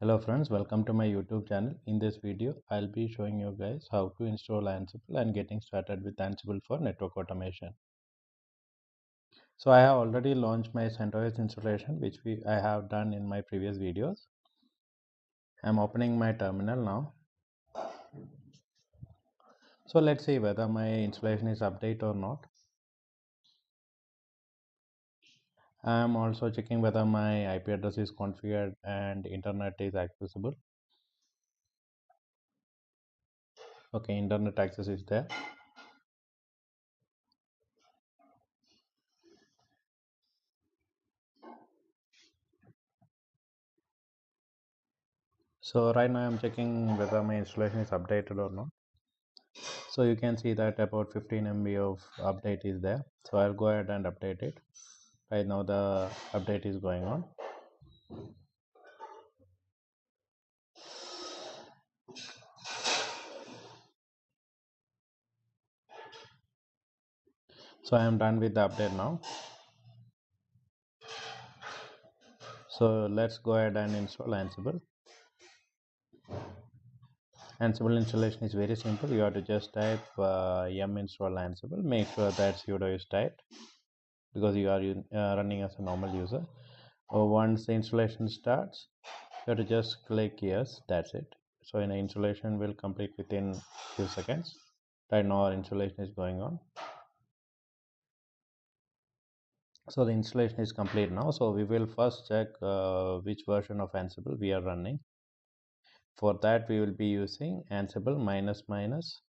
Hello friends, welcome to my YouTube channel. In this video, I'll be showing you guys how to install Ansible and getting started with Ansible for network automation. So I have already launched my CentOS installation, which I have done in my previous videos. I'm opening my terminal now. So let's see whether my installation is updated or not. I'm also checking whether my IP address is configured and internet is accessible. Okay, internet access is there. So right now I'm checking whether my installation is updated or not. So you can see that about 15 MB of update is there. So I'll go ahead and update it. Right now the update is going on. So I am done with the update now. So let's go ahead and install Ansible. Ansible installation is very simple. You have to just type yum install Ansible. Make sure that sudo is typed because you are running as a normal user. Once the installation starts, you have to just click yes. That's it. So an installation will complete within few seconds. Right now our installation is going on. So the installation is complete now. So we will first check which version of Ansible we are running. For that we will be using Ansible minus minus